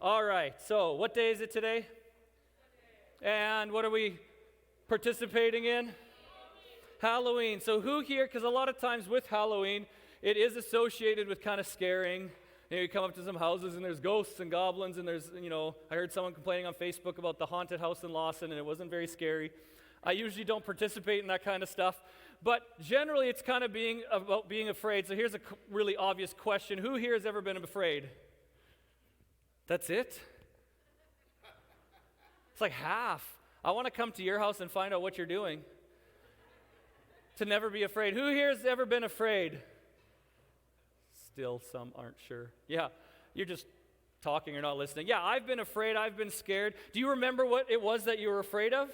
All right, so what day is it today? And what are we participating in? Halloween. So who here, because a lot of times with Halloween, it is associated with kind of scaring. You come up to some houses and there's ghosts and goblins and there's, I heard someone complaining on Facebook about the haunted house in Lawson and it wasn't very scary. I usually don't participate in that kind of stuff, but generally it's kind of about being afraid. So here's a really obvious question. Who here has ever been afraid? That's it? It's like half. I want to come to your house and find out what you're doing. To never be afraid. Who here has ever been afraid? Still, some aren't sure. Yeah, you're just talking or not listening. Yeah, I've been afraid. I've been scared. Do you remember what it was that you were afraid of?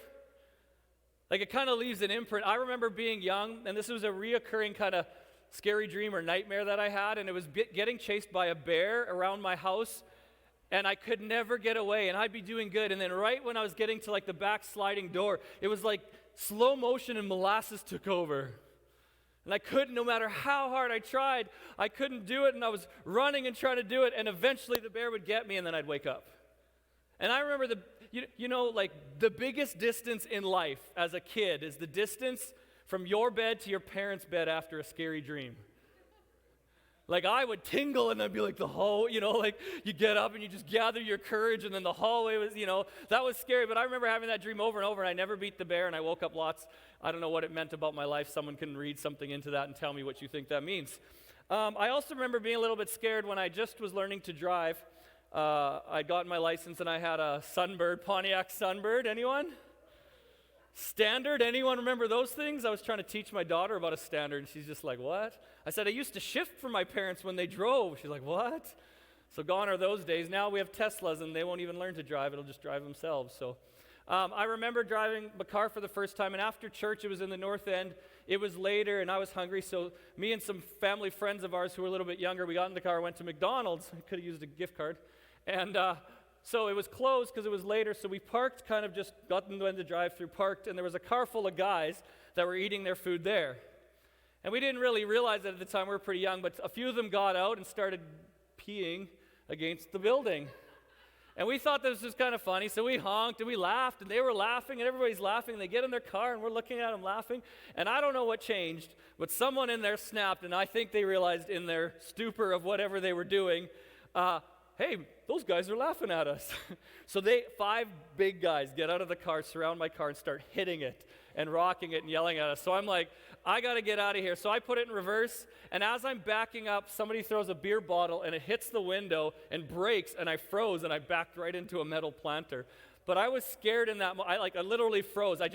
Like, it kind of leaves an imprint. I remember being young, and this was a reoccurring kind of scary dream or nightmare that I had, and it was getting chased by a bear around my house, and I could never get away, and I'd be doing good. And then right when I was getting to, like, the back sliding door, it was like slow motion and molasses took over. And I couldn't, no matter how hard I tried, I couldn't do it, and I was running and trying to do it, and eventually the bear would get me, and then I'd wake up. And I remember the biggest distance in life as a kid is the distance from your bed to your parents' bed after a scary dream. Like, I would tingle, and I'd be like the hallway, you get up and you just gather your courage, and then the hallway was, that was scary. But I remember having that dream over and over, and I never beat the bear, and I woke up lots. I don't know what it meant about my life. Someone can read something into that and tell me what you think that means. I also remember being a little bit scared when I just was learning to drive. I'd gotten my license, and I had a Sunbird, Pontiac Sunbird. Anyone? Standard? Anyone remember those things? I was trying to teach my daughter about a Standard, and she's just like, what? I said, I used to shift for my parents when they drove. She's like, what? So gone are those days. Now we have Teslas, and they won't even learn to drive. It'll just drive themselves. So I remember driving a car for the first time, and after church, it was in the North End. It was later, and I was hungry, so me and some family friends of ours who were a little bit younger, we got in the car, went to McDonald's. I could have used a gift card. And so it was closed because it was later, so we parked, kind of just got in the drive-through, parked, and there was a car full of guys that were eating their food there. And we didn't really realize it at the time, we were pretty young, but a few of them got out and started peeing against the building. And we thought this was kind of funny, so we honked and we laughed, and they were laughing, and everybody's laughing, and they get in their car, and we're looking at them laughing, and I don't know what changed, but someone in there snapped, and I think they realized in their stupor of whatever they were doing, hey, those guys are laughing at us. So 5 big guys get out of the car, surround my car, and start hitting it and rocking it and yelling at us. So I'm like, I got to get out of here. So I put it in reverse, and as I'm backing up, somebody throws a beer bottle, and it hits the window and breaks, and I froze, and I backed right into a metal planter. But I was scared in that moment. I literally froze. I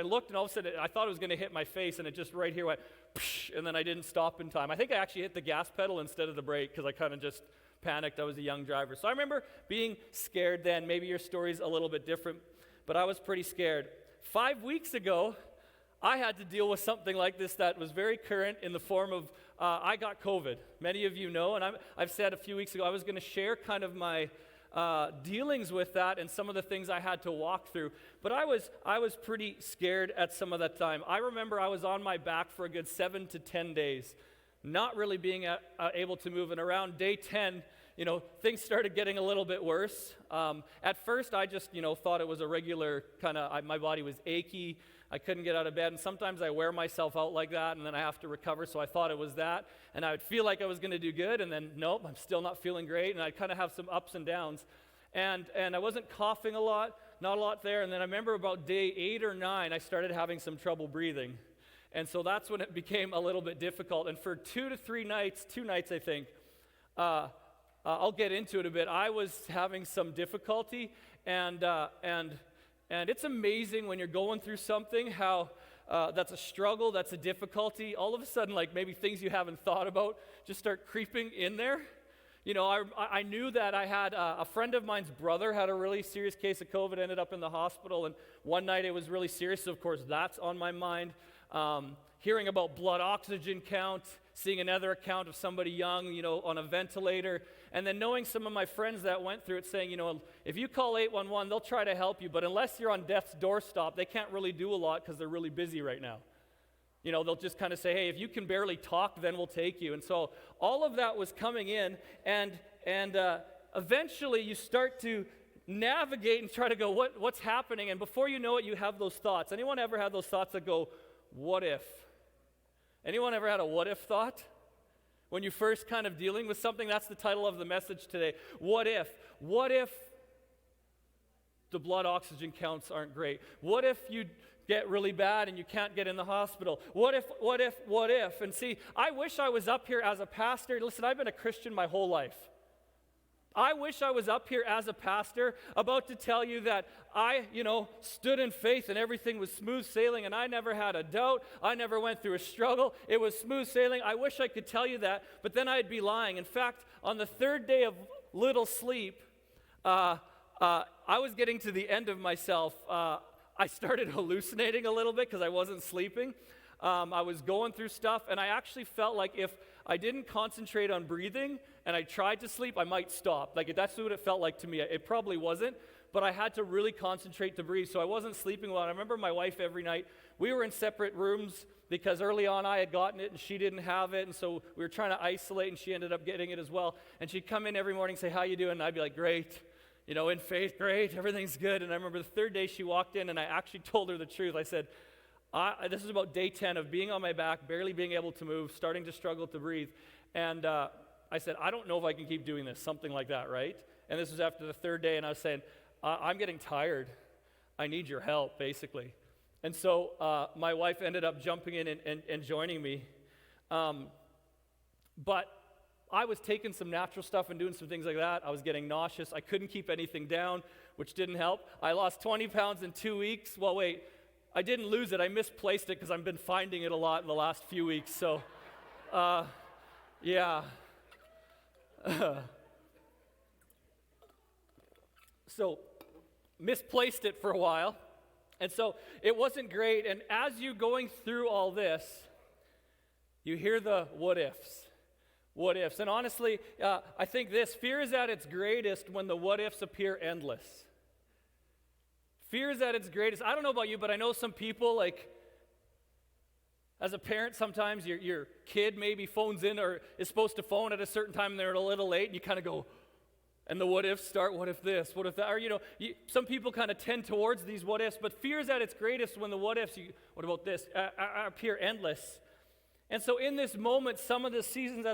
looked, and all of a sudden, I thought it was going to hit my face, and it just right here went, psh, and then I didn't stop in time. I think I actually hit the gas pedal instead of the brake because I kind of just panicked. I was a young driver. So I remember being scared then. Maybe your story's a little bit different, but I was pretty scared. 5 weeks ago, I had to deal with something like this that was very current in the form of, I got COVID. Many of you know, and I've said a few weeks ago, I was going to share kind of my dealings with that and some of the things I had to walk through. But I was pretty scared at some of that time. I remember I was on my back for a good 7 to 10 days, not really being able to move. And around day 10, things started getting a little bit worse. At first, I just, thought it was a regular kind of, my body was achy. I couldn't get out of bed, and sometimes I wear myself out like that, and then I have to recover, so I thought it was that, and I would feel like I was going to do good, and then, nope, I'm still not feeling great, and I'd kind of have some ups and downs, and I wasn't coughing a lot, not a lot there, and then I remember about day 8 or 9, I started having some trouble breathing, and so that's when it became a little bit difficult, and for 2 to 3 nights, 2 nights, I think, I'll get into it a bit, I was having some difficulty, and it's amazing when you're going through something, how that's a struggle, that's a difficulty. All of a sudden, like maybe things you haven't thought about just start creeping in there. I knew that I had a friend of mine's brother had a really serious case of COVID, ended up in the hospital, and one night it was really serious, so of course that's on my mind. Hearing about blood oxygen count, seeing another account of somebody young, on a ventilator, and then knowing some of my friends that went through it saying, if you call 811, they'll try to help you, but unless you're on death's doorstep, they can't really do a lot because they're really busy right now. They'll just kind of say, hey, if you can barely talk, then we'll take you. And so all of that was coming in, and eventually you start to navigate and try to go, what's happening? And before you know it, you have those thoughts. Anyone ever had those thoughts that go, what if? Anyone ever had a what if thought? When you first kind of dealing with something, that's the title of the message today. What if? What if the blood oxygen counts aren't great? What if you get really bad and you can't get in the hospital? What if, what if, what if? And see, I wish I was up here as a pastor. Listen, I've been a Christian my whole life. I wish I was up here as a pastor about to tell you that I, stood in faith and everything was smooth sailing and I never had a doubt. I never went through a struggle. It was smooth sailing. I wish I could tell you that, but then I'd be lying. In fact, on the third day of little sleep, I was getting to the end of myself. I started hallucinating a little bit because I wasn't sleeping. I was going through stuff, and I actually felt like if I didn't concentrate on breathing and I tried to sleep, I might stop. Like, that's what it felt like to me. It probably wasn't, but I had to really concentrate to breathe, so I wasn't sleeping well. And I remember my wife every night, we were in separate rooms because early on I had gotten it and she didn't have it, and so we were trying to isolate, and she ended up getting it as well. And she'd come in every morning and say, how you doing? And I'd be like, great. In faith, great, everything's good. And I remember the third day she walked in, and I actually told her the truth. I said, this is about day 10 of being on my back, barely being able to move, starting to struggle to breathe. And I said, I don't know if I can keep doing this, something like that, right? And this was after the third day, and I was saying, I'm getting tired. I need your help, basically. And so my wife ended up jumping in and joining me. But I was taking some natural stuff and doing some things like that. I was getting nauseous. I couldn't keep anything down, which didn't help. I lost 20 pounds in 2 weeks. Well, wait, I didn't lose it. I misplaced it because I've been finding it a lot in the last few weeks. So, yeah. So, misplaced it for a while. And so, it wasn't great. And as you're going through all this, you hear the what ifs. What ifs. And honestly, I think this, fear is at its greatest when the what ifs appear endless. Fear is at its greatest. I don't know about you, but I know some people, like, as a parent, sometimes your kid maybe phones in or is supposed to phone at a certain time and they're a little late, and you kind of go, and the what ifs start, what if this, what if that, or some people kind of tend towards these what ifs, but fear is at its greatest when the what ifs, what about this, appear endless. And so in this moment, some of the seasons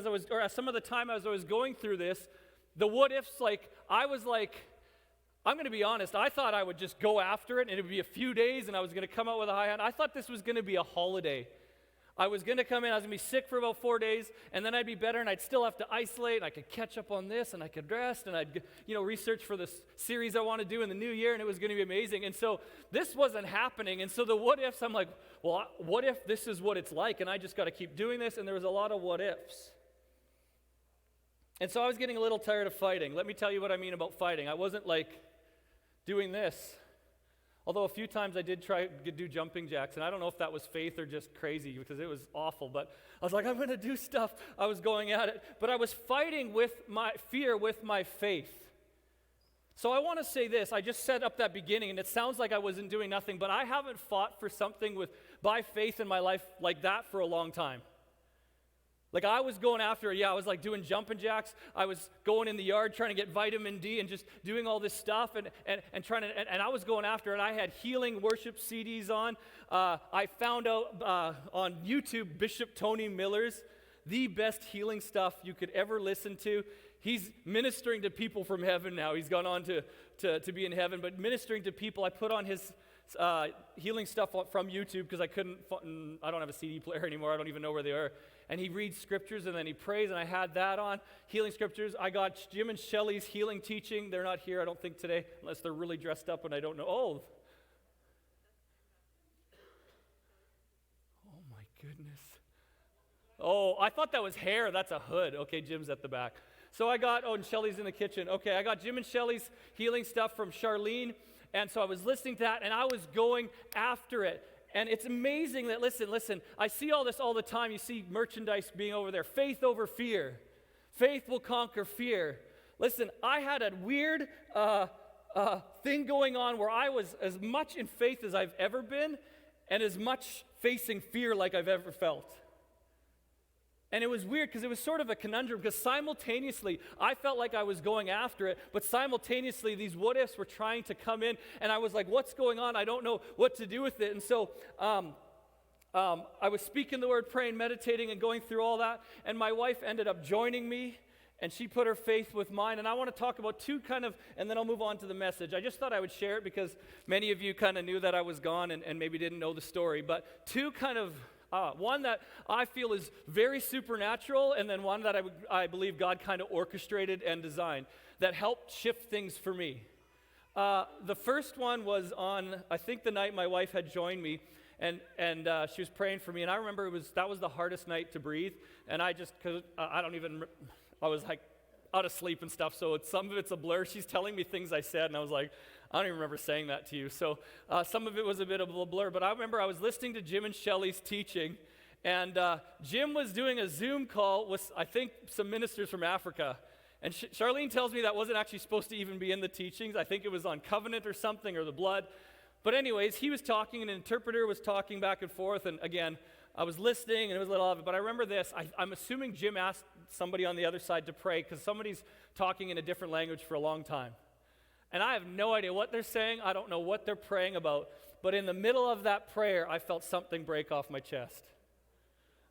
some of the time as I was going through this, the what ifs, I was like, I'm going to be honest, I thought I would just go after it and it would be a few days and I was going to come out with a high hand. I thought this was going to be a holiday. I was going to come in, I was going to be sick for about 4 days, and then I'd be better, and I'd still have to isolate, and I could catch up on this, and I could rest, and I'd research for this series I want to do in the new year, and it was going to be amazing. And so this wasn't happening, and so the what ifs, I'm like, well, what if this is what it's like, and I just got to keep doing this, and there was a lot of what ifs. And so I was getting a little tired of fighting. Let me tell you what I mean about fighting. I wasn't like doing this. Although a few times I did try to do jumping jacks, and I don't know if that was faith or just crazy because it was awful, but I was like, I'm going to do stuff. I was going at it, but I was fighting with my fear with my faith. So I want to say this. I just set up that beginning, and it sounds like I wasn't doing nothing, but I haven't fought for something by faith in my life like that for a long time. Like I was going after it, I was like doing jumping jacks. I was going in the yard trying to get vitamin D and just doing all this stuff and I was going after it. I had healing worship CDs on. I found out on YouTube Bishop Tony Miller's the best healing stuff you could ever listen to. He's ministering to people from heaven now. He's gone on to be in heaven, but ministering to people. I put on his healing stuff from YouTube because I don't have a CD player anymore. I don't even know where they are. And he reads scriptures and then he prays, and I had that on, healing scriptures. I got Jim and Shelley's healing teaching. They're not here, I don't think, today, unless they're really dressed up and I don't know. Oh my goodness. Oh, I thought that was hair. That's a hood. Okay, Jim's at the back. So and Shelley's in the kitchen. Okay, I got Jim and Shelley's healing stuff from Charlene. And so I was listening to that, and I was going after it. And it's amazing that, listen, I see all this all the time. You see merchandise being over there. Faith over fear. Faith will conquer fear. Listen, I had a weird thing going on where I was as much in faith as I've ever been and as much facing fear like I've ever felt. And it was weird because it was sort of a conundrum, because simultaneously I felt like I was going after it, but simultaneously these what ifs were trying to come in, and I was like, what's going on? I don't know what to do with it. And so I was speaking the word, praying, meditating, and going through all that, and my wife ended up joining me, and she put her faith with mine. And I want to talk about two and then I'll move on to the message. I just thought I would share it because many of you kind of knew that I was gone and maybe didn't know the story, but two one that I feel is very supernatural, and then one that I believe God kind of orchestrated and designed that helped shift things for me. The first one was on, I think, the night my wife had joined me, and she was praying for me, and I remember that was the hardest night to breathe, and I was like out of sleep and stuff, so some of it's a blur. She's telling me things I said, and I was like, I don't even remember saying that to you. So some of it was a bit of a blur, but I remember I was listening to Jim and Shelley's teaching, and Jim was doing a Zoom call with, I think, some ministers from Africa. And Charlene tells me that wasn't actually supposed to even be in the teachings. I think it was on covenant or something, or the blood. But anyways, he was talking, and an interpreter was talking back and forth, and again, I was listening, and it was a little of it. But I remember this. I'm assuming Jim asked somebody on the other side to pray, because somebody's talking in a different language for a long time. And I have no idea what they're saying. I don't know what they're praying about. But in the middle of that prayer, I felt something break off my chest.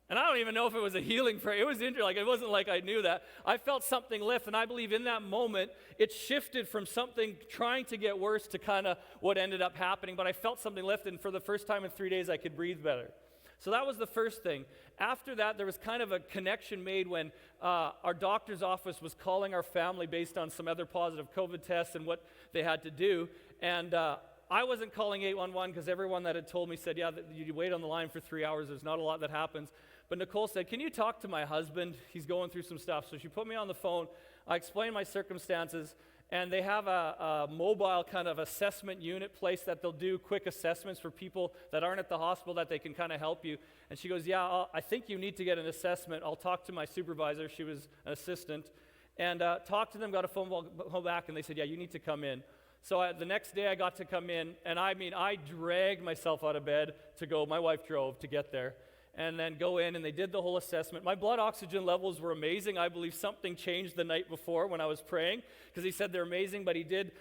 And I don't even know if it was a healing prayer. It was interesting. Like, it wasn't like I knew that. I felt something lift, and I believe in that moment, it shifted from something trying to get worse to kind of what ended up happening. But I felt something lift, and for the first time in 3 days, I could breathe better. So that was the first thing. After that, there was kind of a connection made when our doctor's office was calling our family based on some other positive COVID tests and what they had to do. And I wasn't calling 811 because everyone that had told me said, yeah, you wait on the line for 3 hours. There's not a lot that happens. But Nicole said, can you talk to my husband? He's going through some stuff. So she put me on the phone. I explained my circumstances. And they have a mobile kind of assessment unit place that they'll do quick assessments for people that aren't at the hospital, that they can kind of help you. And she goes, yeah, I think you need to get an assessment. I'll talk to my supervisor. She was an assistant. And talked to them, got a phone call back, and they said, yeah, you need to come in. So the next day I got to come in, and I dragged myself out of bed to go. My wife drove to get there. And then go in, and they did the whole assessment. My blood oxygen levels were amazing. I believe something changed the night before when I was praying, because he said they're amazing, but he did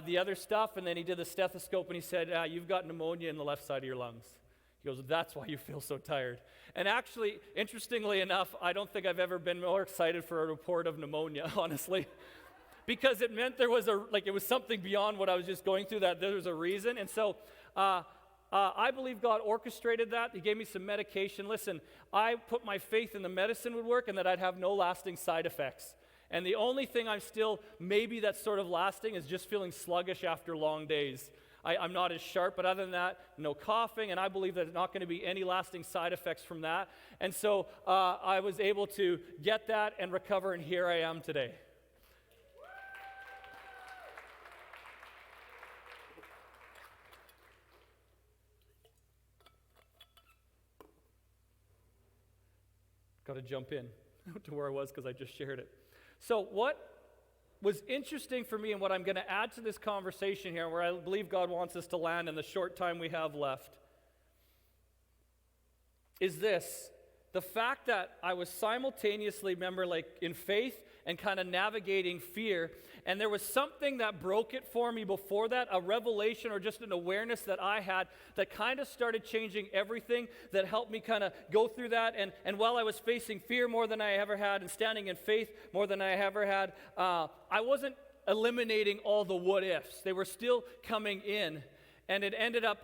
the other stuff, and then he did the stethoscope, and he said, you've got pneumonia in the left side of your lungs. He goes, that's why you feel so tired. And actually, interestingly enough, I don't think I've ever been more excited for a report of pneumonia, honestly, because it meant there was it was something beyond what I was just going through, that there was a reason. And so I believe God orchestrated that. He gave me some medication. Listen, I put my faith in the medicine would work and that I'd have no lasting side effects. And the only thing I'm still, maybe that's sort of lasting, is just feeling sluggish after long days. I'm not as sharp, but other than that, no coughing, and I believe there's not going to be any lasting side effects from that. And so I was able to get that and recover, and here I am today. Got to jump in to where I was because I just shared it. So what was interesting for me, and what I'm going to add to this conversation here, where I believe God wants us to land in the short time we have left, is this. The fact that I was simultaneously, remember, like in faith and kind of navigating fear, and there was something that broke it for me before that, a revelation or just an awareness that I had that kind of started changing everything, that helped me kind of go through that. And while I was facing fear more than I ever had and standing in faith more than I ever had, I wasn't eliminating all the what ifs. They were still coming in, and it ended up,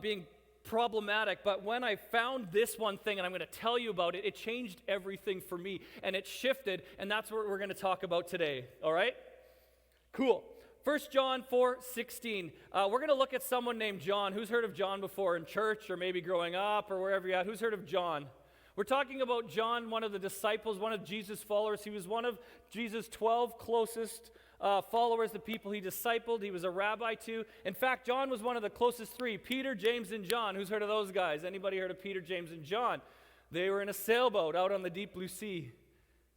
being problematic. But when I found this one thing, and I'm going to tell you about it, it changed everything for me, and it shifted, and that's what we're going to talk about today. All right? Cool. 1 John 4:16. We're going to look at someone named John. Who's heard of John before in church, or maybe growing up, or wherever you're at? Who's heard of John? We're talking about John, one of the disciples, one of Jesus' followers. He was one of Jesus' 12 closest followers, the people he discipled. He was a rabbi too. In fact, John was one of the closest three: Peter, James, and John. Who's heard of those guys? Anybody heard of Peter, James, and John? They were in a sailboat out on the deep blue sea.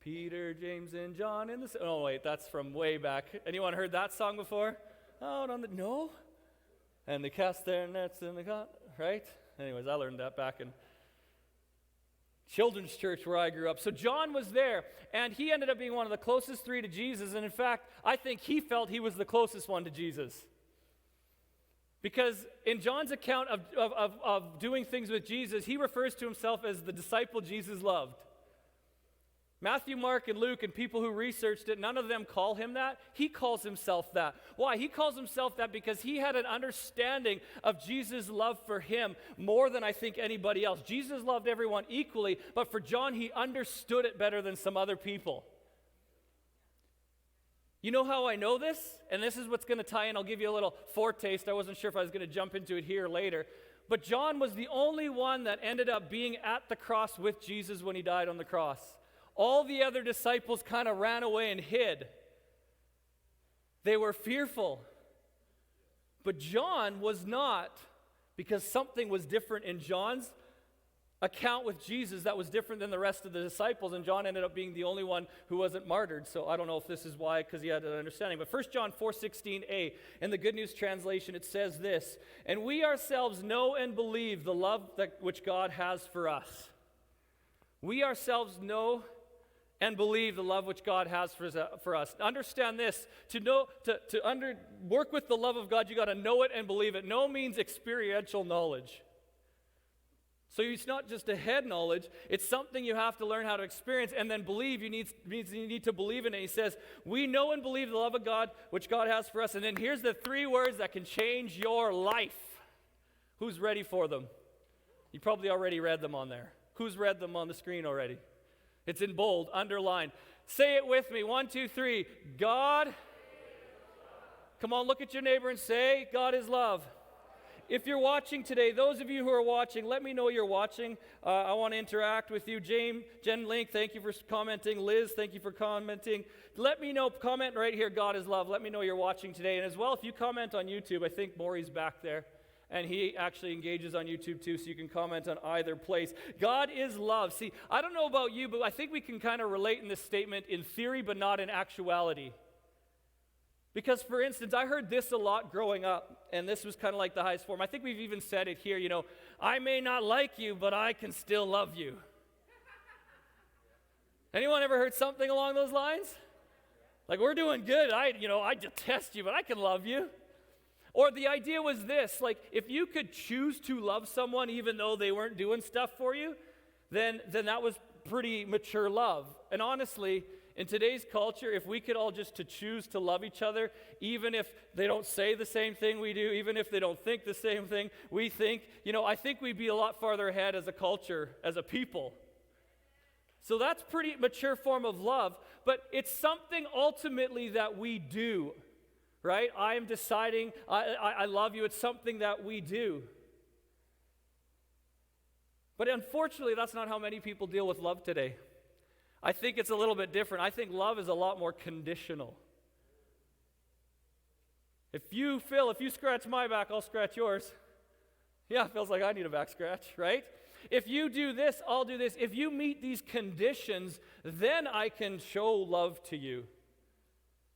Peter, James, and John in the sea. Oh wait, that's from way back. Anyone heard that song before? Out on the, no? And they cast their nets in the God, right? Anyways, I learned that back in children's church where I grew up. So John was there, and he ended up being one of the closest three to Jesus. And in fact, I think he felt he was the closest one to Jesus. Because in John's account of doing things with Jesus, he refers to himself as the disciple Jesus loved. Matthew, Mark, and Luke, and people who researched it, none of them call him that. He calls himself that. Why? He calls himself that because he had an understanding of Jesus' love for him more than I think anybody else. Jesus loved everyone equally, but for John, he understood it better than some other people. You know how I know this? And this is what's going to tie in. I'll give you a little foretaste. I wasn't sure if I was going to jump into it here later. But John was the only one that ended up being at the cross with Jesus when he died on the cross. All the other disciples kind of ran away and hid. They were fearful. But John was not, because something was different in John's account with Jesus that was different than the rest of the disciples, and John ended up being the only one who wasn't martyred. So I don't know if this is why, because he had an understanding. But 1 John 4:16a, in the Good News Translation, it says this, "And we ourselves know and believe the love which God has for us." We ourselves know and believe the love which God has for us. Understand this, to work with the love of God, you got to know it and believe it. Know means experiential knowledge. So it's not just a head knowledge, it's something you have to learn how to experience, and then believe, you need to believe in it. He says, we know and believe the love of God which God has for us. And then here's the three words that can change your life. Who's ready for them? You probably already read them on there. Who's read them on the screen already? It's in bold, underlined. Say it with me. 1, 2, 3. God. Come on, look at your neighbor and say, God is love. If you're watching today, those of you who are watching, let me know you're watching. I want to interact with you. Jen Link, thank you for commenting. Liz, thank you for commenting. Let me know, comment right here, God is love. Let me know you're watching today. And as well, if you comment on YouTube, I think Maury's back there. And he actually engages on YouTube too, so you can comment on either place. God is love. See, I don't know about you, but I think we can kind of relate in this statement in theory, but not in actuality. Because, for instance, I heard this a lot growing up, and this was kind of like the highest form. I think we've even said it here, I may not like you, but I can still love you. Anyone ever heard something along those lines? Like, we're doing good. I detest you, but I can love you. Or the idea was this, like, if you could choose to love someone even though they weren't doing stuff for you, then that was pretty mature love. And honestly, in today's culture, if we could all just to choose to love each other, even if they don't say the same thing we do, even if they don't think the same thing we think, I think we'd be a lot farther ahead as a culture, as a people. So that's pretty mature form of love, but it's something ultimately that we do. Right? I am deciding I love you. It's something that we do. But unfortunately, that's not how many people deal with love today. I think it's a little bit different. I think love is a lot more conditional. If you scratch my back, I'll scratch yours. Yeah, it feels like I need a back scratch, right? If you do this, I'll do this. If you meet these conditions, then I can show love to you.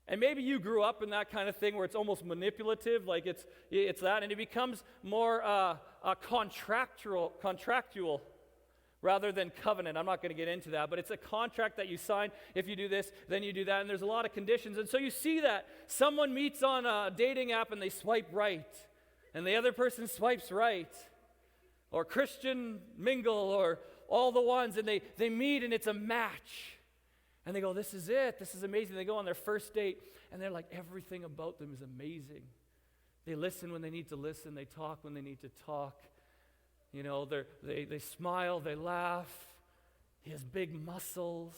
And maybe you grew up in that kind of thing where it's almost manipulative, like it's that, and it becomes more contractual rather than covenant. I'm not going to get into that, but it's a contract that you sign. If you do this, then you do that, and there's a lot of conditions. And so you see that someone meets on a dating app and they swipe right, and the other person swipes right, or Christian mingle, or all the ones, and they meet and it's a match. And they go, this is it. This is amazing. They go on their first date, and they're like, everything about them is amazing. They listen when they need to listen. They talk when they need to talk. They smile. They laugh. He has big muscles.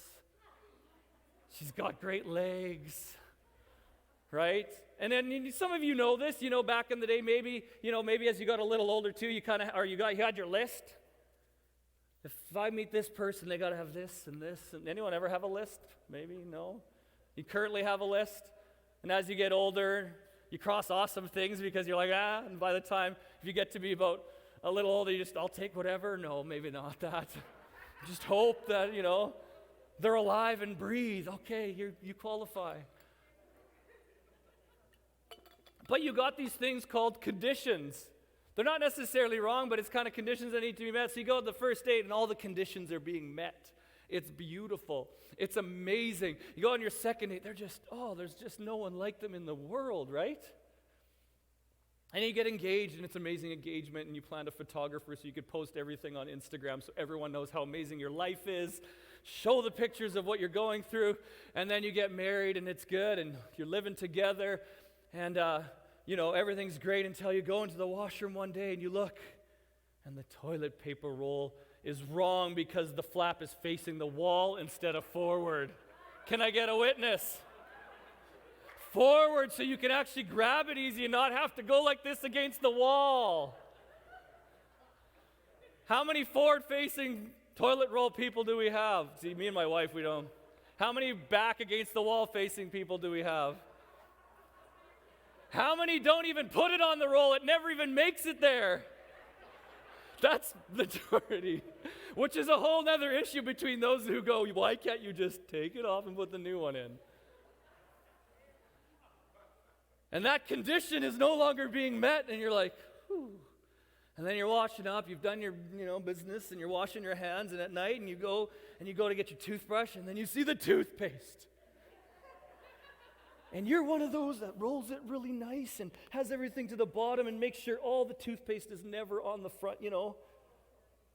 She's got great legs. Right? And then some of you know this. Back in the day, maybe as you got a little older too, you had your list. If I meet this person, they got to have this and this. And anyone ever have a list? Maybe, no. You currently have a list. And as you get older, you cross off some things because you're like, and by the time, if you get to be about a little older, I'll take whatever. No, maybe not that. Just hope that, they're alive and breathe. Okay, you qualify. But you got these things called conditions They're not necessarily wrong, but it's kind of conditions that need to be met. So you go to the first date and all the conditions are being met. It's beautiful. It's amazing. You go on your second date, there's just no one like them in the world, right? And you get engaged, and it's amazing engagement, and you plan a photographer so you could post everything on Instagram so everyone knows how amazing your life is. Show the pictures of what you're going through, and then you get married, and it's good, and you're living together, and everything's great until you go into the washroom one day and you look, and the toilet paper roll is wrong because the flap is facing the wall instead of forward. Can I get a witness? Forward so you can actually grab it easy and not have to go like this against the wall. How many forward-facing toilet roll people do we have? See, me and my wife, we don't. How many back against the wall facing people do we have? How many don't even put it on the roll? It never even makes it there. That's majority, which is a whole other issue between those who go, why can't you just take it off and put the new one in? And that condition is no longer being met, and you're like, whew. And then you're washing up, you've done your business, and you're washing your hands, and at night, and you go to get your toothbrush, and then you see the toothpaste. And you're one of those that rolls it really nice and has everything to the bottom and makes sure all the toothpaste is never on the front,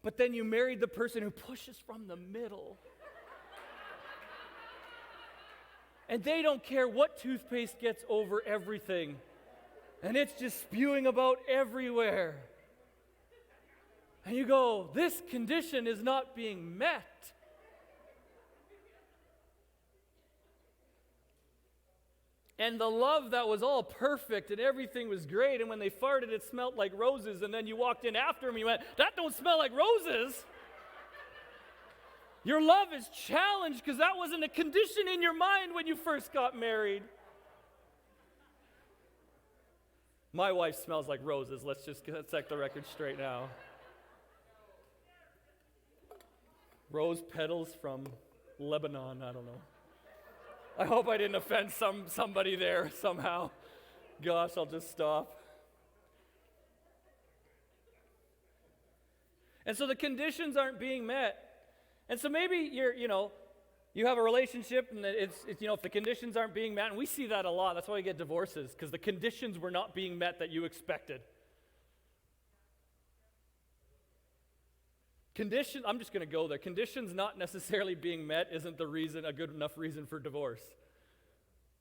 But then you married the person who pushes from the middle. And they don't care what toothpaste gets over everything. And it's just spewing about everywhere. And you go, this condition is not being met. And the love that was all perfect and everything was great, and when they farted, it smelled like roses, and then you walked in after them and you went, that don't smell like roses. Your love is challenged because that wasn't a condition in your mind when you first got married. My wife smells like roses. Let's set the record straight now. Rose petals from Lebanon, I don't know. I hope I didn't offend somebody there somehow. Gosh, I'll just stop. And so the conditions aren't being met. And so maybe you have a relationship and it's if the conditions aren't being met, and we see that a lot. That's why we get divorces, because the conditions were not being met that you expected. I'm just going to go there. Conditions not necessarily being met isn't a good enough reason for divorce.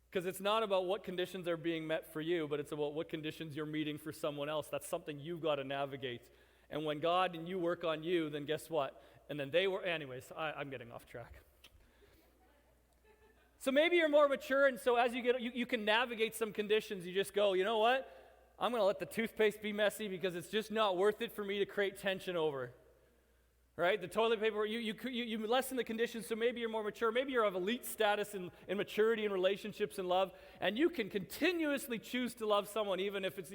Because it's not about what conditions are being met for you, but it's about what conditions you're meeting for someone else. That's something you've got to navigate. And when God and you work on you, then guess what? And then anyways, I'm getting off track. So maybe you're more mature, and so as you can navigate some conditions. You just go, you know what? I'm going to let the toothpaste be messy because it's just not worth it for me to create tension over. Right? The toilet paper, you lessen the conditions, so maybe you're more mature. Maybe you're of elite status in maturity and relationships and love, and you can continuously choose to love someone even if it's,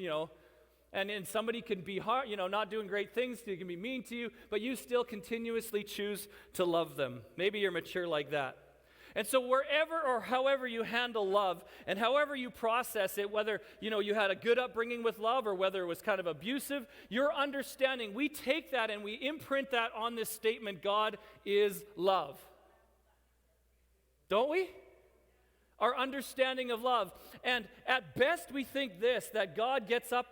and somebody can be hard, not doing great things to you, can be mean to you, but you still continuously choose to love them. Maybe you're mature like that. And so wherever or however you handle love and however you process it, whether you had a good upbringing with love or whether it was kind of abusive, your understanding, we take that and we imprint that on this statement, God is love. Don't we? Our understanding of love. And at best we think this, that God gets up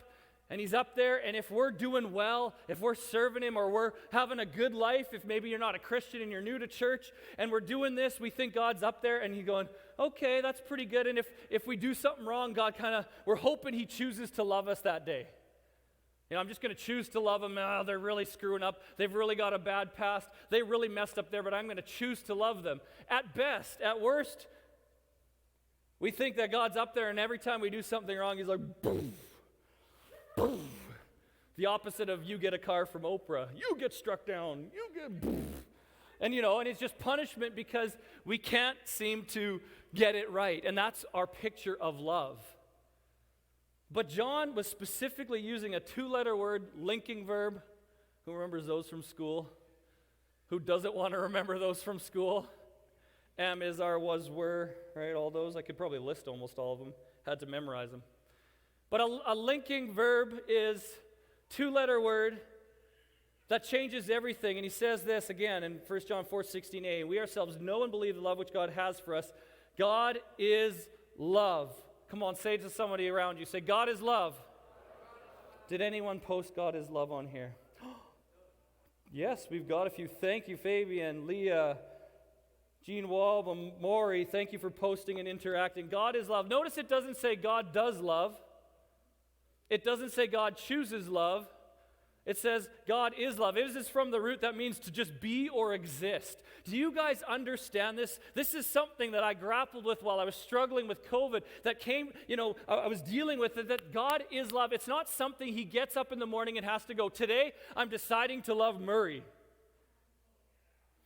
and he's up there, and if we're doing well, if we're serving him or we're having a good life, if maybe you're not a Christian and you're new to church and we're doing this, we think God's up there and he's going, okay, that's pretty good. And if we do something wrong, God we're hoping he chooses to love us that day. I'm just going to choose to love them. Oh, they're really screwing up. They've really got a bad past. They really messed up there, but I'm going to choose to love them. At best, at worst, we think that God's up there and every time we do something wrong, he's like, boom. Boom. The opposite of you get a car from Oprah. You get struck down. You get boom. And and it's just punishment because we can't seem to get it right. And that's our picture of love. But John was specifically using a 2-letter word, linking verb. Who remembers those from school? Who doesn't want to remember those from school? Am, is, are, was, were, right? All those. I could probably list almost all of them. Had to memorize them. But a linking verb is Two-letter word that changes everything. And he says this again in 1 John 4:16a, we ourselves know and believe the love which God has for us. God is love. Come on, say it to somebody around you. Say, God is love. Did anyone post God is love on here? Yes, we've got a few. Thank you, Fabian, Leah, Jean Wall, Maury. Thank you for posting and interacting. God is love. Notice it doesn't say God does love. It doesn't say God chooses love. It says God is love. It is from the root that means to just be or exist. Do you guys understand this? This is something that I grappled with while I was struggling with COVID that came, I was dealing with it, that God is love. It's not something he gets up in the morning and has to go, today I'm deciding to love Murray.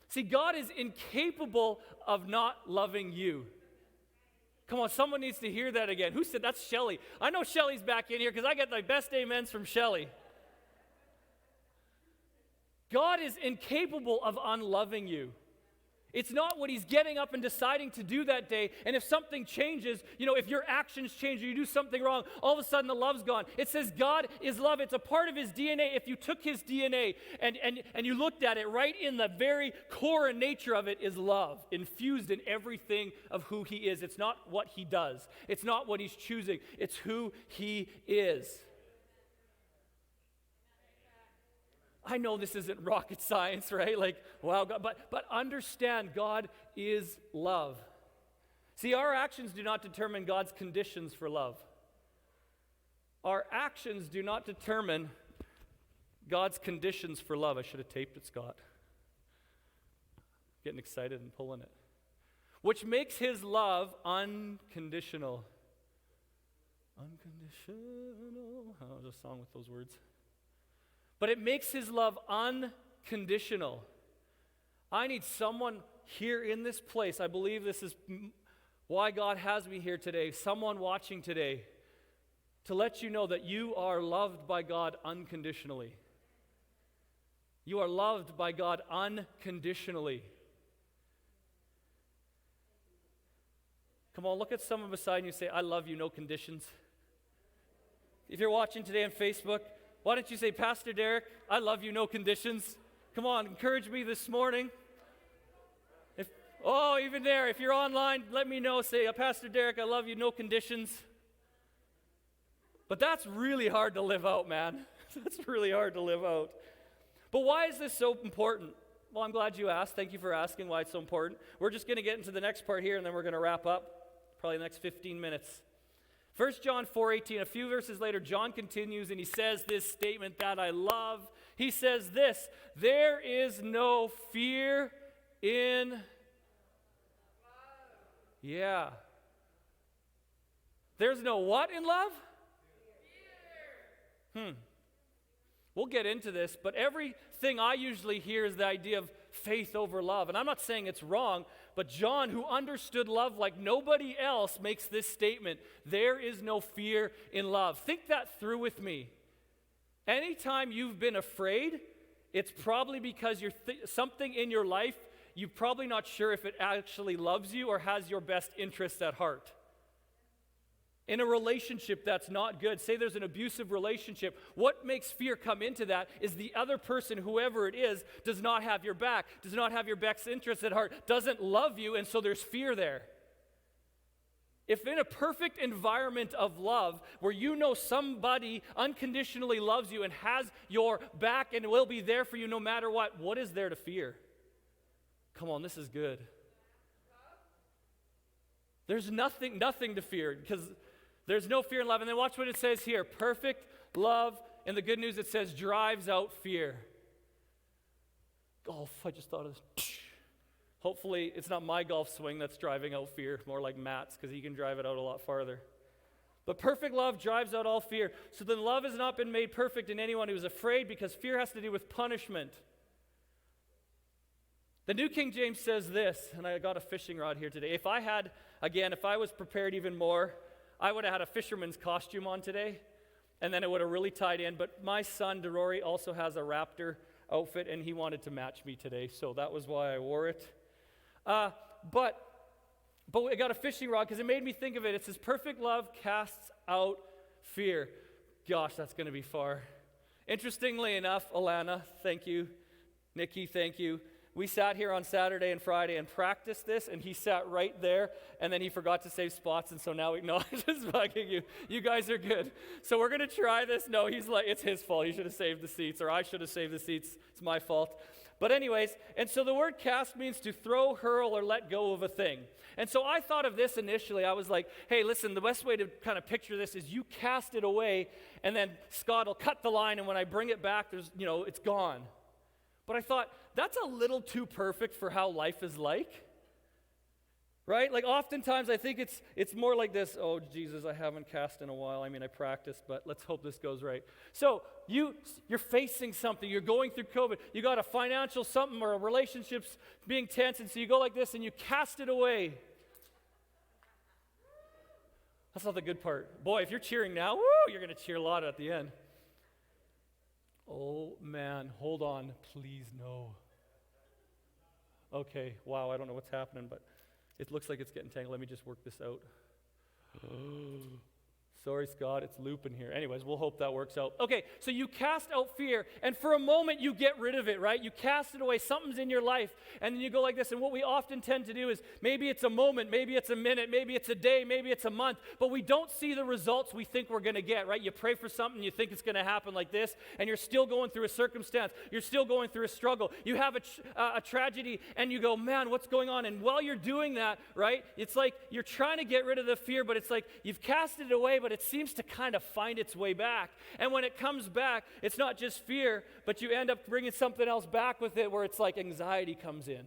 See, God is incapable of not loving you. Come on, someone needs to hear that again. Who said that's Shelly? I know Shelly's back in here because I get my best amens from Shelly. God is incapable of unloving you. It's not what he's getting up and deciding to do that day. And if something changes, if your actions change or you do something wrong, all of a sudden the love's gone. It says God is love. It's a part of his DNA. If you took his DNA and you looked at it, right in the very core and nature of it is love, infused in everything of who he is. It's not what he does. It's not what he's choosing. It's who he is. I know this isn't rocket science, right? Like, wow, God, but understand God is love. See, our actions do not determine God's conditions for love. Our actions do not determine God's conditions for love. I should have taped it, Scott. Getting excited and pulling it. Which makes his love unconditional. Unconditional. Oh, there's a song with those words. But it makes his love unconditional. I need someone here in this place. I believe this is why God has me here today. Someone watching today to let you know that you are loved by God unconditionally. You are loved by God unconditionally. Come on, look at someone beside you and say, I love you, no conditions. If you're watching today on Facebook, why don't you say, Pastor Derek, I love you, no conditions. Come on, encourage me this morning. Even there, if you're online, let me know. Say, Pastor Derek, I love you, no conditions. But that's really hard to live out, man. That's really hard to live out. But why is this so important? Well, I'm glad you asked. Thank you for asking why it's so important. We're just going to get into the next part here, and then we're going to wrap up, probably the next 15 minutes. 1 John 4:18, a few verses later, John continues and he says this statement that I love. He says this, there is no fear in... Yeah. There's no what in love? We'll get into this, but everything I usually hear is the idea of faith over love. And I'm not saying it's wrong, but John, who understood love like nobody else, makes this statement, there is no fear in love. Think that through with me. Anytime you've been afraid, it's probably because something in your life, you're probably not sure if it actually loves you or has your best interests at heart. In a relationship that's not good, say there's an abusive relationship, what makes fear come into that is the other person, whoever it is, does not have your back, does not have your best interest at heart, doesn't love you, and so there's fear there. If in a perfect environment of love, where you know somebody unconditionally loves you and has your back and will be there for you no matter what is there to fear? Come on, this is good. There's nothing to fear, because there's no fear in love. And then watch what it says here. Perfect love, and the good news it says drives out fear. Golf, I just thought of this. Hopefully it's not my golf swing that's driving out fear, more like Matt's, because he can drive it out a lot farther. But perfect love drives out all fear. So then love has not been made perfect in anyone who is afraid, because fear has to do with punishment. The New King James says this, and I got a fishing rod here today. If I was prepared even more, I would have had a fisherman's costume on today, and then it would have really tied in. But my son, DeRory, also has a raptor outfit, and he wanted to match me today, so that was why I wore it. But I got a fishing rod because it made me think of it. It says, perfect love casts out fear. Gosh, that's going to be far. Interestingly enough, Alana, thank you. Nikki, thank you. We sat here on Saturday and Friday and practiced this, and he sat right there, and then he forgot to save spots, and so now no, I'm just bugging you. You guys are good. So we're going to try this. No, he's like, it's his fault. He should have saved the seats, or I should have saved the seats. It's my fault. But anyways, and so the word cast means to throw, hurl, or let go of a thing. And so I thought of this initially. I was like, hey, listen, the best way to kind of picture this is you cast it away, and then Scott will cut the line, and when I bring it back, it's gone. But I thought, that's a little too perfect for how life is like. Right? Like oftentimes I think it's more like this, oh, Jesus, I haven't cast in a while. I mean, I practiced, but let's hope this goes right. So you're facing something. You're going through COVID. You got a financial something or a relationship's being tense, and so you go like this and you cast it away. That's not the good part. Boy, if you're cheering now, woo, you're going to cheer a lot at the end. Oh, man, hold on. Please, no. Okay, wow, I don't know what's happening, but it looks like it's getting tangled. Let me just work this out. Sorry, Scott, it's looping here. Anyways, we'll hope that works out. Okay, so you cast out fear, and for a moment you get rid of it, right? You cast it away. Something's in your life, and then you go like this. And what we often tend to do is maybe it's a moment, maybe it's a minute, maybe it's a day, maybe it's a month, but we don't see the results we think we're going to get, right? You pray for something, you think it's going to happen like this, and you're still going through a circumstance. You're still going through a struggle. You have a tragedy, and you go, man, what's going on? And while you're doing that, right, it's like you're trying to get rid of the fear, but it's like you've cast it away, but it seems to kind of find its way back. And when it comes back, it's not just fear, but you end up bringing something else back with it where it's like anxiety comes in.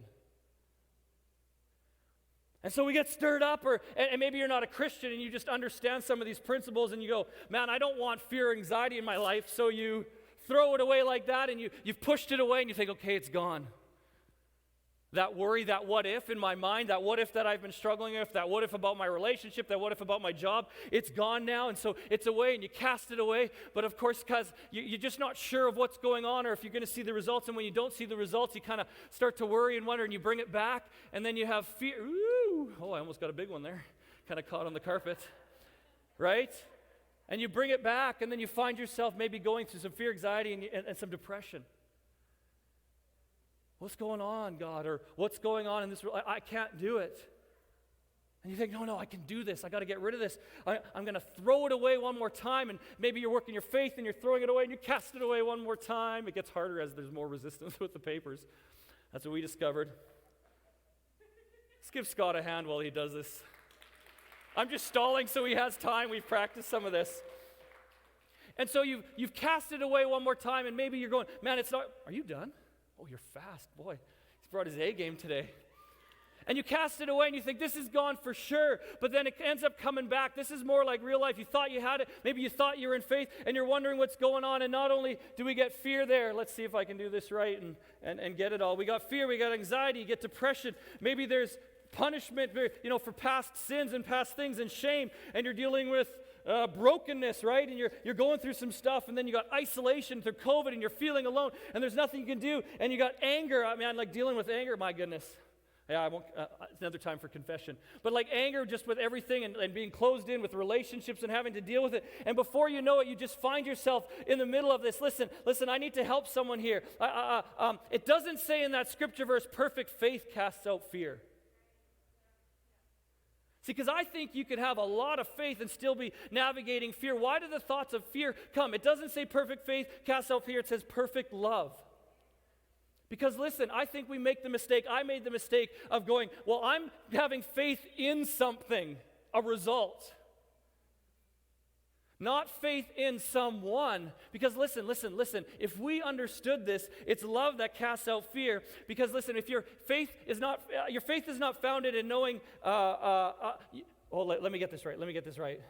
And so we get stirred up, and maybe you're not a Christian and you just understand some of these principles and you go, man, I don't want fear or anxiety in my life, so you throw it away like that and you've pushed it away and you think, okay, it's gone. That worry, that what if in my mind, that what if that I've been struggling with, that what if about my relationship, that what if about my job, it's gone now, and so it's away, and you cast it away. But of course, because you're just not sure of what's going on or if you're going to see the results, and when you don't see the results, you kind of start to worry and wonder, and you bring it back, and then you have fear. Ooh, oh, I almost got a big one there. Kind of caught on the carpet, right? And you bring it back, and then you find yourself maybe going through some fear, anxiety, and some depression. What's going on, God? Or what's going on in this world? I can't do it. And you think, no, I can do this. I got to get rid of this. I'm going to throw it away one more time. And maybe you're working your faith and you're throwing it away and you cast it away one more time. It gets harder as there's more resistance with the papers. That's what we discovered. Let's give Scott a hand while he does this. I'm just stalling so he has time. We've practiced some of this. And so you've cast it away one more time, and maybe you're going, man, it's not. Are you done? Oh, you're fast. Boy, he's brought his A game today. And you cast it away and you think, this is gone for sure. But then it ends up coming back. This is more like real life. You thought you had it. Maybe you thought you were in faith and you're wondering what's going on. And not only do we get fear there. Let's see if I can do this right and get it all. We got fear. We got anxiety. You get depression. Maybe there's punishment, for past sins and past things and shame. And you're dealing with brokenness, right? And you're going through some stuff, and then you got isolation through COVID, and you're feeling alone, and there's nothing you can do, and you got anger. I mean, I'm like dealing with anger, my goodness. Yeah, I won't, it's another time for confession. But like anger just with everything and being closed in with relationships and having to deal with it. And before you know it, you just find yourself in the middle of this. Listen, I need to help someone here. It doesn't say in that scripture verse, perfect faith casts out fear. See, because I think you could have a lot of faith and still be navigating fear. Why do the thoughts of fear come? It doesn't say perfect faith casts out fear. It says perfect love. Because listen, I think we make the mistake. I made the mistake of going, well, I'm having faith in something, a result. Not faith in someone. Because listen. If we understood this, it's love that casts out fear. Because listen, if your faith is not founded in knowing, let me get this right.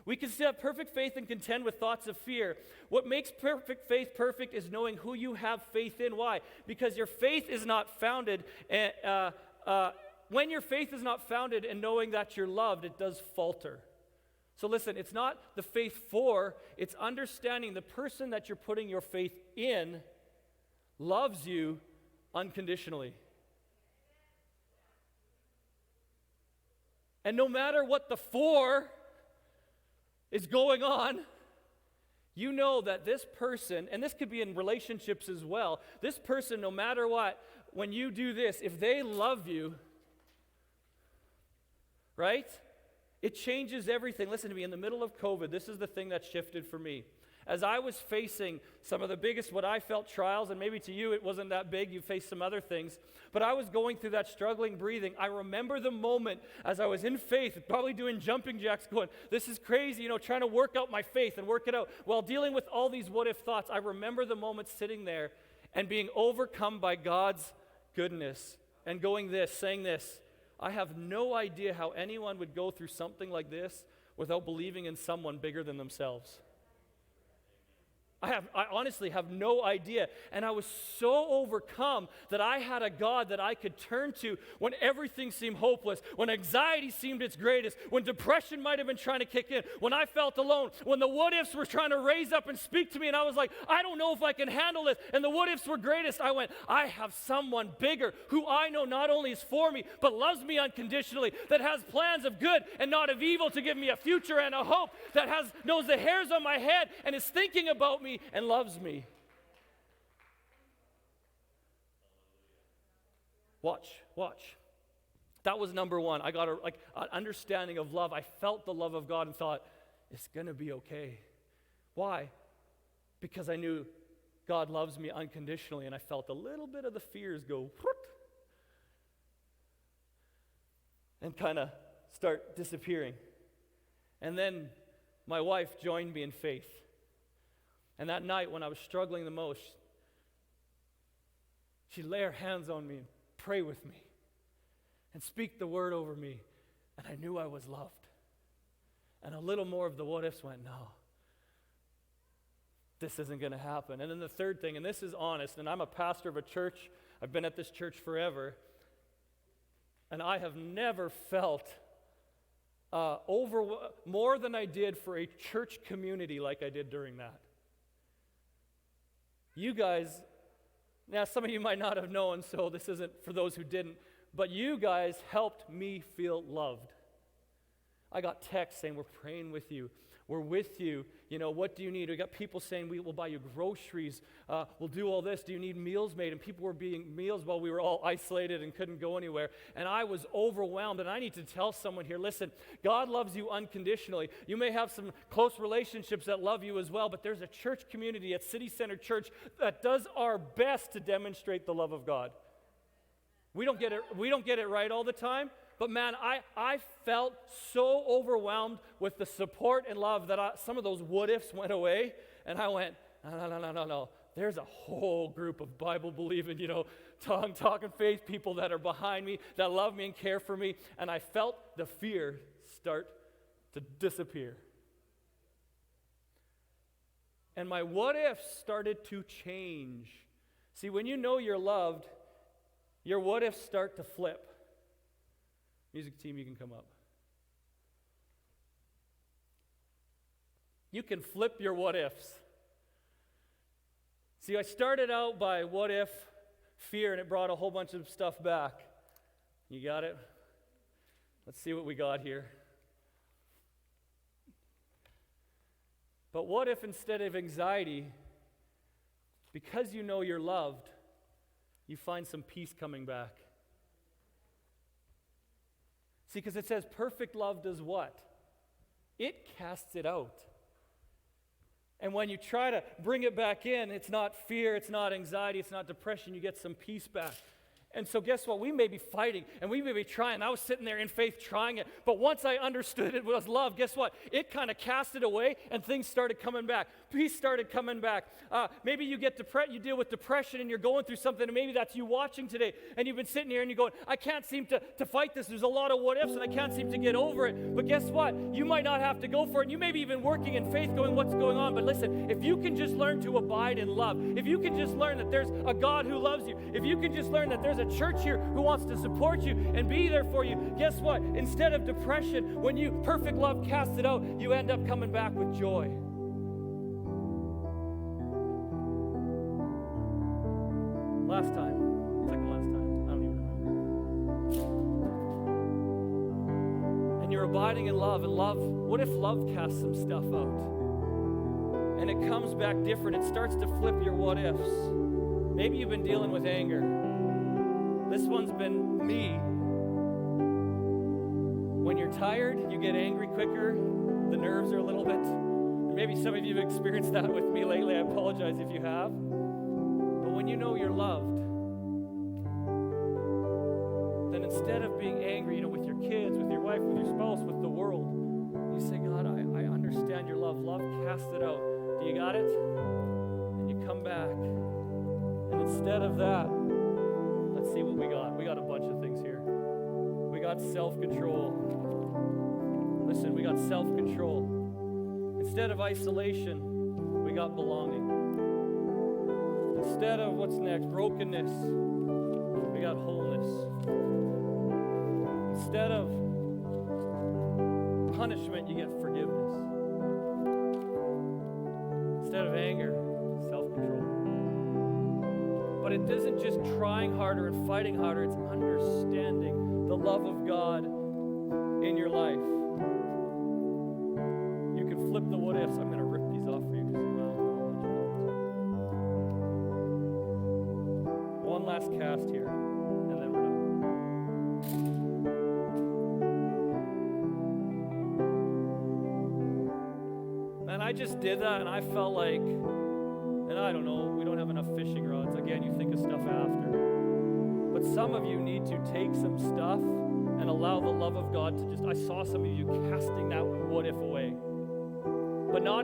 We can still have perfect faith and contend with thoughts of fear. What makes perfect faith perfect is knowing who you have faith in. Why? Because your faith is not founded, when your faith is not founded in knowing that you're loved, it does falter. So listen, it's not the faith for, it's understanding the person that you're putting your faith in loves you unconditionally. And no matter what the for is going on, You know that this person, and this could be in relationships as well, this person, no matter what, when you do this, if they love you, right? It changes everything. Listen to me, in the middle of COVID, this is the thing that shifted for me. As I was facing some of the biggest, what I felt, trials, and maybe to you it wasn't that big, you faced some other things, but I was going through that struggling breathing. I remember the moment as I was in faith, probably doing jumping jacks, going, this is crazy, trying to work out my faith and work it out, while dealing with all these what-if thoughts. I remember the moment sitting there and being overcome by God's goodness and saying this, I have no idea how anyone would go through something like this without believing in someone bigger than themselves. I honestly have no idea. And I was so overcome that I had a God that I could turn to when everything seemed hopeless, when anxiety seemed its greatest, when depression might have been trying to kick in, when I felt alone, when the what-ifs were trying to raise up and speak to me, and I was like, I don't know if I can handle this, and the what-ifs were greatest. I went, I have someone bigger who I know not only is for me, but loves me unconditionally, that has plans of good and not of evil to give me a future and a hope, that knows the hairs on my head and is thinking about me and loves me. Watch. That was number one. I got an understanding of love. I felt the love of God and thought, it's going to be okay. Why? Because I knew God loves me unconditionally, and I felt a little bit of the fears go whoop, and kind of start disappearing. And then my wife joined me in faith. And that night when I was struggling the most, she'd lay her hands on me and pray with me and speak the word over me. And I knew I was loved. And a little more of the what-ifs went, no, this isn't going to happen. And then the third thing, and this is honest, and I'm a pastor of a church. I've been at this church forever. And I have never felt more than I did for a church community like I did during that. You guys, now some of you might not have known, so this isn't for those who didn't, but you guys helped me feel loved. I got texts saying, we're praying with you. We're with you. What do you need? We got people saying, we will buy you groceries. We'll do all this. Do you need meals made? And people were being meals while we were all isolated and couldn't go anywhere. And I was overwhelmed. And I need to tell someone here, listen, God loves you unconditionally. You may have some close relationships that love you as well, but there's a church community at City Center Church that does our best to demonstrate the love of God. We don't get it right all the time. But man, I felt so overwhelmed with the support and love that some of those what-ifs went away. And I went, no. There's a whole group of Bible-believing, tongue-talking faith people that are behind me, that love me and care for me. And I felt the fear start to disappear. And my what-ifs started to change. See, when you know you're loved, your what-ifs start to flip. Music team, you can come up. You can flip your what-ifs. See, I started out by what-if, fear, and it brought a whole bunch of stuff back. You got it? Let's see what we got here. But what if instead of anxiety, because you know you're loved, you find some peace coming back? See, because it says perfect love does what? It casts it out. And when you try to bring it back in, it's not fear, it's not anxiety, it's not depression, you get some peace back. And so guess what? We may be fighting and we may be trying. I was sitting there in faith trying it. But once I understood it was love, guess what? It kind of cast it away and things started coming back. Peace started coming back. Maybe you you deal with depression and you're going through something, and maybe that's you watching today. And you've been sitting here and you're going, I can't seem to fight this. There's a lot of what ifs and I can't seem to get over it. But guess what? You might not have to go for it. You may be even working in faith going, what's going on? But listen, if you can just learn to abide in love, if you can just learn that there's a God who loves you, if you can just learn that there's a church here who wants to support you and be there for you, guess what? Instead of depression, when you perfect love casts it out, you end up coming back with joy. Last time, second last time, I don't even remember. And you're abiding in love, and love, what if love casts some stuff out? and it comes back different. It starts to flip your what ifs. Maybe you've been dealing with anger. This one's been me. When you're tired, you get angry quicker. The nerves are a little bit. Maybe some of you have experienced that with me lately. I apologize if you have. But when you know you're loved, then instead of being angry, with your kids, with your wife, with your spouse, with the world, you say, God, I understand your love. Love casts it out. Do you got it? And you come back. And instead of that, let's see what we got. We got a bunch of things here. We got self-control. Listen, we got self-control. Instead of isolation, we got belonging. Instead of what's next, brokenness, we got wholeness. Instead of punishment, you get forgiveness. Instead of anger, self-control. But it isn't just trying harder and fighting harder, it's understanding the love of God in your life. You can flip the what ifs. I'm going to rip these off for you because one last cast here, and then we're done. And I just did that, and I felt like, and I don't know, we don't have enough fishing rods. Again, you think of stuff after. But some of you need to take some stuff and allow the love of God to just, I saw some of you casting that what if away. But not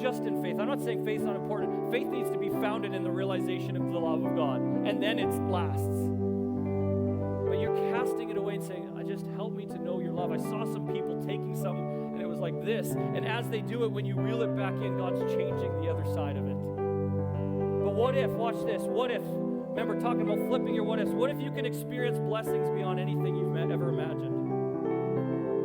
just in faith. I'm not saying faith's not important. Faith needs to be founded in the realization of the love of God, and then it lasts. But you're casting it away and saying, just help me to know your love. I saw some people taking some, and it was like this. And as they do it, when you reel it back in, God's changing the other side of it. But what if, watch this, what if, remember talking about flipping your what ifs, what if you can experience blessings beyond anything you've ever imagined?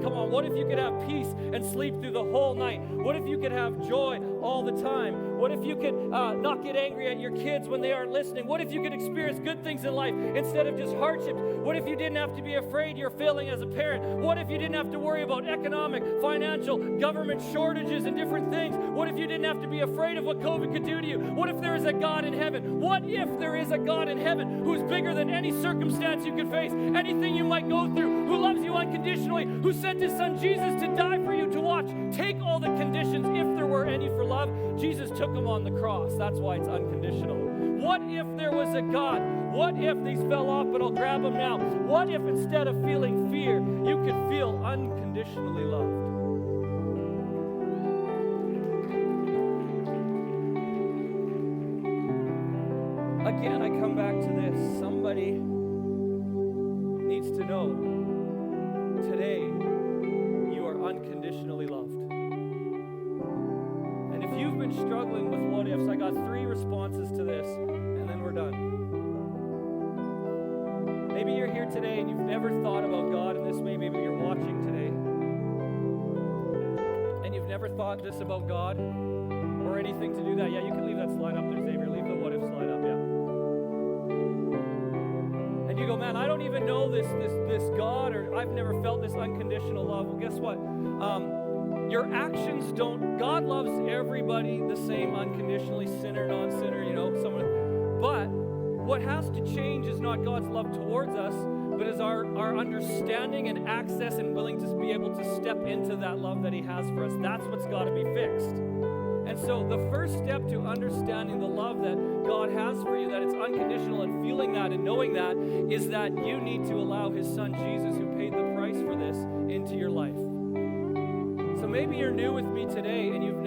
Come on, what if you could have peace and sleep through the whole night? What if you could have joy all the time? What if you could not get angry at your kids when they aren't listening? What if you could experience good things in life instead of just hardships? What if you didn't have to be afraid you're failing as a parent? What if you didn't have to worry about economic, financial, government shortages and different things? What if you didn't have to be afraid of what COVID could do to you? What if there is a God in heaven? What if there is a God in heaven who's bigger than any circumstance you could face, anything you might go through, who loves you unconditionally, who sent his son Jesus to die for you to watch, take all the conditions, if there were any for love, Jesus took them on the cross. That's why it's unconditional. What if there was a God? What if these fell off, but I'll grab them now? What if instead of feeling fear, you could feel unconditionally loved? Again, I come back to this. Somebody needs to know today you are unconditionally loved. And if you've been struggling with what ifs, I got 3 responses to this, and then we're done. Maybe you're here today and you've never thought about God, and maybe you're watching today, and you've never thought this about God or anything to do that. Yeah, you can leave that slide up there, Xavier. Leave the what if slide up, yeah. And you go, man, I don't even know this God, or I've never felt this unconditional love. Well, guess what? Your actions don't. God loves everybody the same unconditionally, sinner, non-sinner, someone. But what has to change is not God's love towards us, but is our understanding and access and willing to be able to step into that love that he has for us. That's what's got to be fixed. And so the first step to understanding the love that God has for you, that it's unconditional, and feeling that and knowing that, is that you need to allow his son Jesus, who paid the price for this, into your life. So maybe you're new with me today and you've never